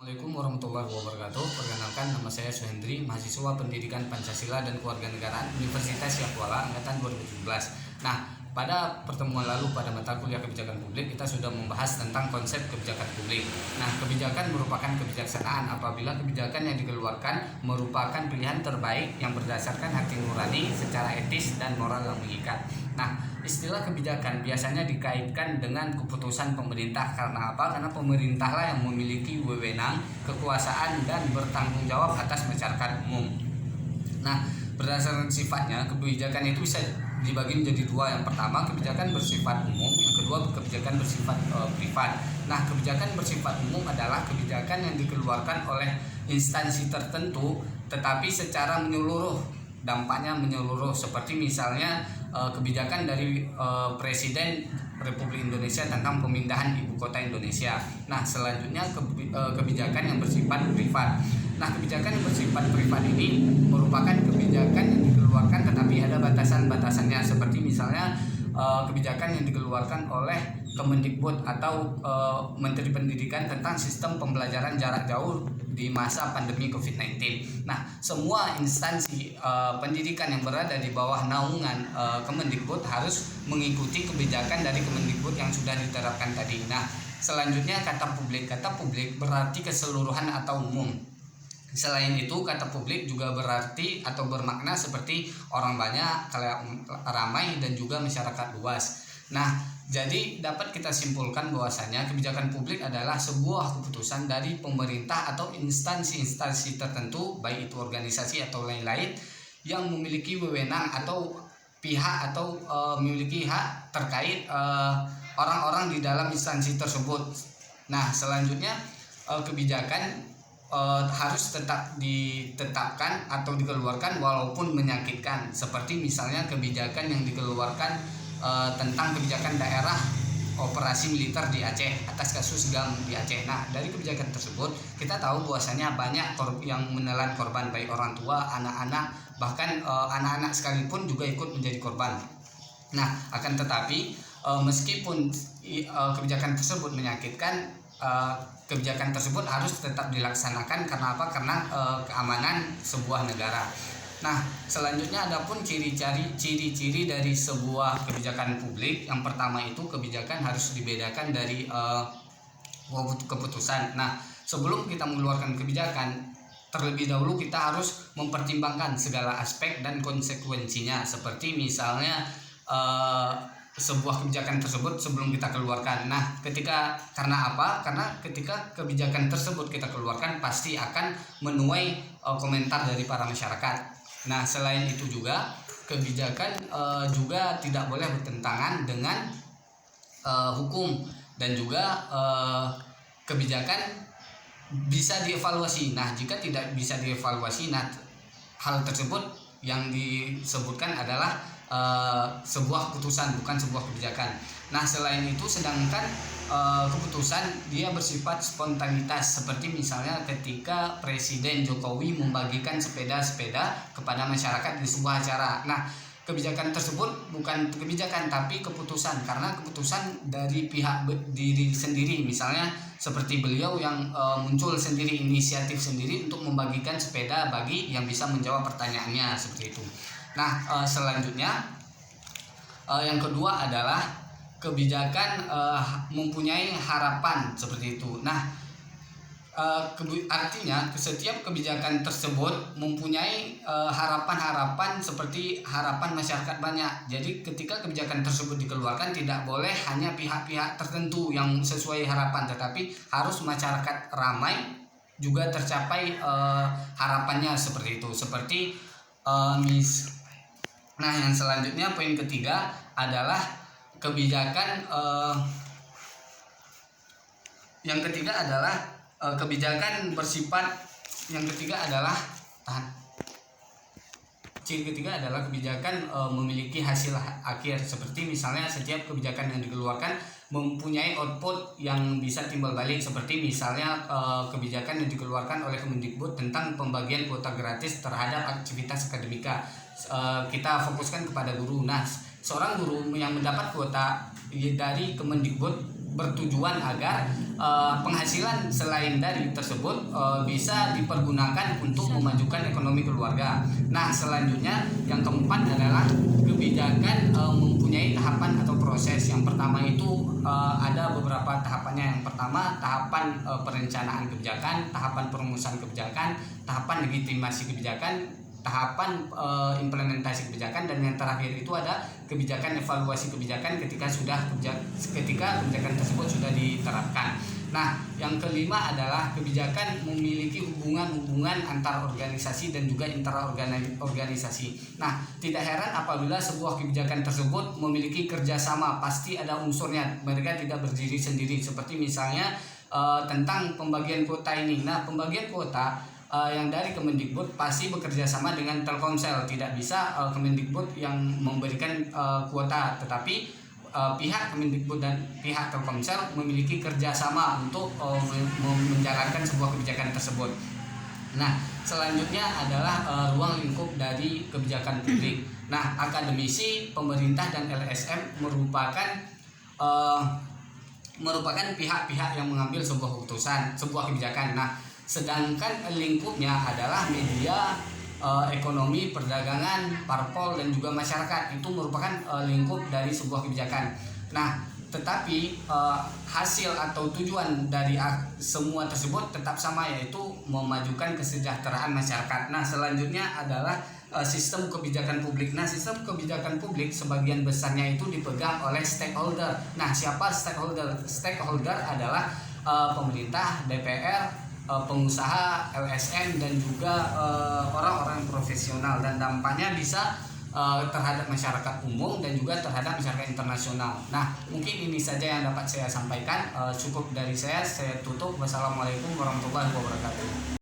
Assalamualaikum warahmatullahi wabarakatuh. Perkenalkan, nama saya Suhendri, mahasiswa Pendidikan Pancasila dan Kewarganegaraan Universitas Syahkuala angkatan 2017. Nah, pada pertemuan lalu pada mata kuliah kebijakan publik kita sudah membahas tentang konsep kebijakan publik. Nah, kebijakan merupakan kebijaksanaan apabila kebijakan yang dikeluarkan merupakan pilihan terbaik yang berdasarkan hati nurani secara etis dan moral yang mengikat. Nah, istilah kebijakan biasanya dikaitkan dengan keputusan pemerintah. Karena apa? Karena pemerintahlah yang memiliki wewenang, kekuasaan, dan bertanggung jawab atas masyarakat umum. Nah, berdasarkan sifatnya, kebijakan itu bisa dibagi menjadi dua. Yang pertama, kebijakan bersifat umum. Yang kedua, kebijakan bersifat privat. Nah, kebijakan bersifat umum adalah kebijakan yang dikeluarkan oleh instansi tertentu, tetapi secara menyeluruh, dampaknya menyeluruh. Seperti misalnya kebijakan dari Presiden Republik Indonesia tentang pemindahan ibu kota Indonesia. Nah, selanjutnya kebijakan yang bersifat privat. Nah, kebijakan yang bersifat privat ini merupakan kebijakan yang dikeluarkan tetapi ada batasan-batasannya. Seperti misalnya kebijakan yang dikeluarkan oleh Kemendikbud atau Menteri Pendidikan tentang sistem pembelajaran jarak jauh di masa pandemi COVID-19. Nah, semua instansi pendidikan yang berada di bawah naungan Kemendikbud harus mengikuti kebijakan dari Kemendikbud yang sudah diterapkan tadi. Nah, selanjutnya kata publik. Kata publik berarti keseluruhan atau umum. Selain itu, kata publik juga berarti atau bermakna seperti orang banyak, khalayak ramai, dan juga masyarakat luas. Nah, jadi dapat kita simpulkan bahwasanya kebijakan publik adalah sebuah keputusan dari pemerintah atau instansi-instansi tertentu, baik itu organisasi atau lain-lain, yang memiliki wewenang atau pihak atau memiliki hak terkait orang-orang di dalam instansi tersebut. Nah, selanjutnya kebijakan harus tetap ditetapkan atau dikeluarkan walaupun menyakitkan. Seperti misalnya kebijakan yang dikeluarkan tentang kebijakan daerah operasi militer di Aceh atas kasus GAM di Aceh. Nah, dari kebijakan tersebut kita tahu bahwasanya banyak yang menelan korban, baik orang tua, anak-anak, bahkan anak-anak sekalipun juga ikut menjadi korban. Nah, akan tetapi meskipun kebijakan tersebut menyakitkan, kebijakan tersebut harus tetap dilaksanakan. Karena apa? Karena keamanan sebuah negara. Nah, selanjutnya adapun ciri-ciri dari sebuah kebijakan publik. Yang pertama itu kebijakan harus dibedakan dari keputusan. Nah, sebelum kita mengeluarkan kebijakan, terlebih dahulu kita harus mempertimbangkan segala aspek dan konsekuensinya. Seperti misalnya sebuah kebijakan tersebut sebelum kita keluarkan. Nah, karena apa? Karena ketika kebijakan tersebut kita keluarkan pasti akan menuai komentar dari para masyarakat. Nah, selain itu juga kebijakan juga tidak boleh bertentangan dengan hukum, dan juga kebijakan bisa dievaluasi. Nah, jika tidak bisa dievaluasi, nah hal tersebut yang disebutkan adalah sebuah keputusan, bukan sebuah kebijakan. Nah, selain itu sedangkan keputusan dia bersifat spontanitas, seperti misalnya ketika Presiden Jokowi membagikan sepeda-sepeda kepada masyarakat di sebuah acara. Nah, kebijakan tersebut bukan kebijakan tapi keputusan, karena keputusan dari pihak diri sendiri. Misalnya seperti beliau yang muncul sendiri, inisiatif sendiri untuk membagikan sepeda bagi yang bisa menjawab pertanyaannya, seperti itu. Nah, selanjutnya yang kedua adalah kebijakan mempunyai harapan, seperti itu. Nah, artinya setiap kebijakan tersebut mempunyai harapan-harapan seperti harapan masyarakat banyak. Jadi ketika kebijakan tersebut dikeluarkan tidak boleh hanya pihak-pihak tertentu yang sesuai harapan, tetapi harus masyarakat ramai juga tercapai harapannya, seperti itu. Seperti Nah, yang selanjutnya poin ketiga adalah kebijakan yang ketiga adalah kebijakan bersifat. Yang ketiga adalah ciri ketiga adalah kebijakan memiliki hasil akhir. Seperti misalnya setiap kebijakan yang dikeluarkan mempunyai output yang bisa timbal balik. Seperti misalnya kebijakan yang dikeluarkan oleh Kemendikbud tentang pembagian kuota gratis terhadap aktivitas akademika. Kita fokuskan kepada guru. Nah, seorang guru yang mendapat kuota dari Kemendikbud bertujuan agar penghasilan selain dari tersebut bisa dipergunakan untuk memajukan ekonomi keluarga. Nah, selanjutnya yang keempat adalah kebijakan mempunyai tahapan atau proses. Yang pertama itu ada beberapa tahapannya. Yang pertama tahapan perencanaan kebijakan, tahapan perumusan kebijakan, tahapan legitimasi kebijakan, tahapan implementasi kebijakan, dan yang terakhir itu ada kebijakan evaluasi kebijakan ketika kebijakan tersebut sudah diterapkan. Nah, yang kelima adalah kebijakan memiliki hubungan antar organisasi dan juga intraorganisasi. Nah, tidak heran apabila sebuah kebijakan tersebut memiliki kerjasama, pasti ada unsurnya. Mereka tidak berdiri sendiri. Seperti misalnya tentang pembagian kuota ini. Nah, pembagian kuota yang dari Kemendikbud pasti bekerja sama dengan Telkomsel. Tidak bisa Kemendikbud yang memberikan kuota, tetapi pihak Kemendikbud dan pihak Telkomsel memiliki kerjasama untuk menjalankan sebuah kebijakan tersebut. Nah, selanjutnya adalah ruang lingkup dari kebijakan publik. Nah, akademisi, pemerintah, dan LSM merupakan pihak-pihak yang mengambil sebuah kebijakan. Nah, sedangkan lingkupnya adalah media, ekonomi, perdagangan, parpol, dan juga masyarakat. Itu merupakan lingkup dari sebuah kebijakan. Nah, tetapi hasil atau tujuan dari semua tersebut tetap sama, yaitu memajukan kesejahteraan masyarakat. Nah, selanjutnya adalah sistem kebijakan publik. Nah, sistem kebijakan publik sebagian besarnya itu dipegang oleh stakeholder. Nah, siapa stakeholder? Stakeholder adalah pemerintah, DPR, pengusaha, LSM, dan juga orang-orang profesional, dan dampaknya bisa terhadap masyarakat umum dan juga terhadap masyarakat internasional. Nah, mungkin ini saja yang dapat saya sampaikan. Cukup dari saya tutup. Wassalamualaikum warahmatullahi wabarakatuh.